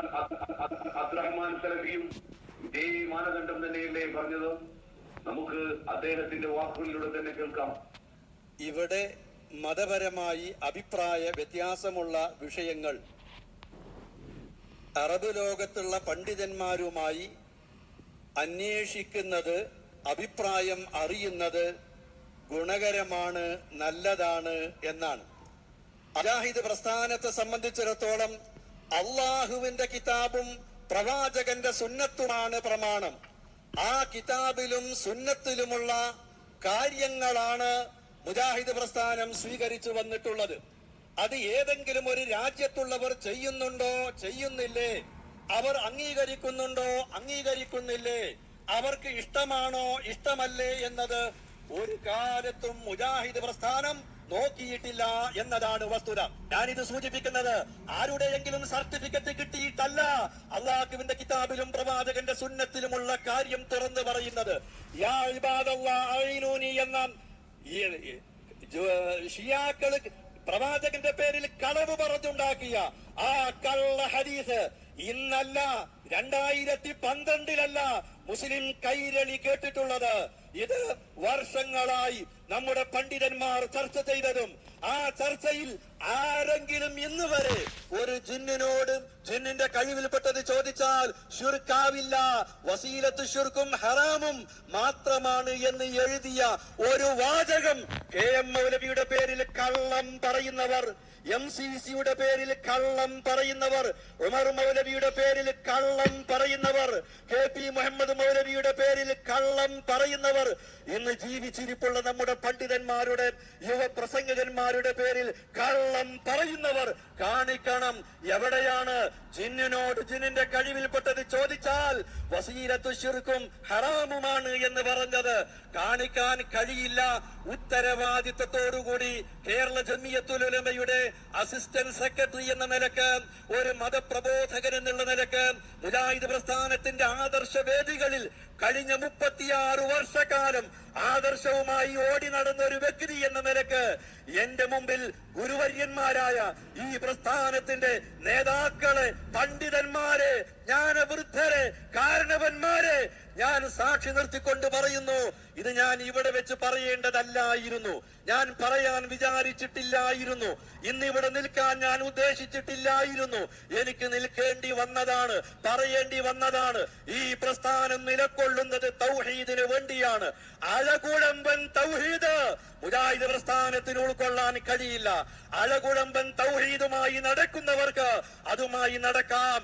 അബ്ദുറഹ്മാൻ സലഫിയും ഇതേ മാനദണ്ഡം തന്നെയല്ലേ പറഞ്ഞത്? നമുക്ക് അദ്ദേഹത്തിന്റെ വാക്കുകളിലൂടെ തന്നെ കേൾക്കാം. ഇവിടെ മതപരമായി അഭിപ്രായ വ്യത്യാസമുള്ള വിഷയങ്ങൾ അറബ് ലോകത്തുള്ള പണ്ഡിതന്മാരുമായി അന്വേഷിക്കുന്നത്, അഭിപ്രായം അറിയുന്നത് ഗുണകരമാണ്, നല്ലതാണ് എന്നാണ്. മുജാഹിദ് പ്രസ്ഥാനത്തെ സംബന്ധിച്ചിടത്തോളം അള്ളാഹുവിന്റെ കിതാബും പ്രവാചകന്റെ സുന്നത്തുമാണ് പ്രമാണം. ആ കിതാബിലും സുന്നത്തിലുമുള്ള കാര്യങ്ങളാണ് മുജാഹിദ് പ്രസ്ഥാനം സ്വീകരിച്ചു വന്നിട്ടുള്ളത്. അത് ഏതെങ്കിലും ഒരു രാജ്യത്തുള്ളവർ ചെയ്യുന്നുണ്ടോ, ചെയ്യുന്നില്ലേ, അവർ അംഗീകരിക്കുന്നുണ്ടോ, അംഗീകരിക്കുന്നില്ലേ, അവർക്ക് ഇഷ്ടമാണോ, ഇഷ്ടമല്ലേ എന്നത് ഒരു കാലത്തും മുജാഹിദ് പ്രസ്ഥാനം നോക്കിയിട്ടില്ല എന്നതാണ് വസ്തുത. ഞാനിത് സൂചിപ്പിക്കുന്നത് ആരുടെയെങ്കിലും സർട്ടിഫിക്കറ്റ് കിട്ടിയിട്ടല്ല, അള്ളാഹുവിന്റെ കിതാബിലും പ്രവാചകന്റെ സുന്നത്തിലുമുള്ള കാര്യം തുറന്നു പറയുന്നത്. യാ ഇബാദല്ലാഹ് അഈനൂനി എന്ന ഷിയാക്കള് പ്രവാചകന്റെ പേരിൽ കളവ് പറഞ്ഞുണ്ടാക്കിയ ആ കള്ള ഹദീസ് ഇന്നല്ല, 2012 മുസ്ലിം കൈരളി കേട്ടിട്ടുള്ളത്. ഇത് വർഷങ്ങളായി നമ്മുടെ പണ്ഡിതന്മാർ ചർച്ച ചെയ്തതും, ആ ചർച്ചയിൽ ആരെങ്കിലും ഇന്ന് വരെ ഒരു ജിന്നിനോട് ജിന്നിന്റെ കഴിവിൽപ്പെട്ടത് ചോദിച്ചാൽ ശിർക്കാവില്ല, വസീലത്ത് ശിർക്കും ഹറാമും മാത്രമാണ് എന്ന് എഴുതിയ ഒരു വാചകം KM മൗലവിയുടെ പേരിൽ കള്ളം പറയുന്നവർ, MCCയുടെ പേരിൽ കള്ളം പറയുന്നവർ, ഉമർ മൗലവിയുടെ പേരിൽ കള്ളം പറയുന്നവർ, KP മുഹമ്മദ് മൗലവിയുടെ പേരിൽ കള്ളം പറയുന്നവർ, ഇന്ന് ജീവിച്ചിരിപ്പുള്ള നമ്മുടെ പണ്ഡിതന്മാരുടെ യുവപ്രസംഗകന്മാരുടെ പേരിൽ കള്ളം പറയുന്നവർ കാണിക്കണം. എവിടെയാണ് ജിന്നിനോട് ജിന്നിന്റെ കഴിവിൽപ്പെട്ടത് ചോദിച്ചാൽ വസീലത്തു ശിർക്കും ഹറാമുമാണ് എന്ന് പറഞ്ഞത്? കാണിക്കാൻ കഴിയില്ല. ഉത്തരവാദിത്വത്തോടുകൂടി കേരള ജമിയത്തുൽ ഉലമയുടെ അസിസ്റ്റന്റ് സെക്രട്ടറി എന്ന നിലക്ക്, ഒരു മതപ്രബോധകൻ എന്നുള്ള നിലക്ക്, മുജാഹിദ് പ്രസ്ഥാനത്തിന്റെ ആദർശ വേദികളിൽ കഴിഞ്ഞ 36 വർഷക്കാലം ആദർശവുമായി ഓടി നടന്ന ഒരു വ്യക്തി എന്ന നിലക്ക് എന്റെ മുമ്പിൽ ഗുരുവര്യന്മാരായ ഈ പ്രസ്ഥാനത്തിന്റെ നേതാക്കളെ, പണ്ഡിതന്മാരെ, ജ്ഞാനവൃദ്ധരെ, കാരണവന്മാരെ ഞാൻ സാക്ഷി നിർത്തിക്കൊണ്ട് പറയുന്നു, ഇത് ഞാൻ ഇവിടെ വെച്ച് പറയേണ്ടതല്ലായിരുന്നു, ഞാൻ പറയാൻ വിചാരിച്ചിട്ടില്ലായിരുന്നു, ഇന്നിവിടെ നിൽക്കാൻ ഞാൻ ഉദ്ദേശിച്ചിട്ടില്ലായിരുന്നു. എനിക്ക് നിൽക്കേണ്ടി വന്നതാണ്, പറയേണ്ടി വന്നതാണ്. ഈ പ്രസ്ഥാനം നിലകൊള്ളുന്നത് തൗഹീദിന് വേണ്ടിയാണ്. അഴകുഴമ്പൻ തൗഹീദ് മുജാഹിദ് പ്രസ്ഥാനത്തിന് ഉൾക്കൊള്ളാൻ കഴിയില്ല. അഴകുഴമ്പൻ തൗഹീദുമായി നടക്കുന്നവർക്ക് അതുമായി നടക്കാം.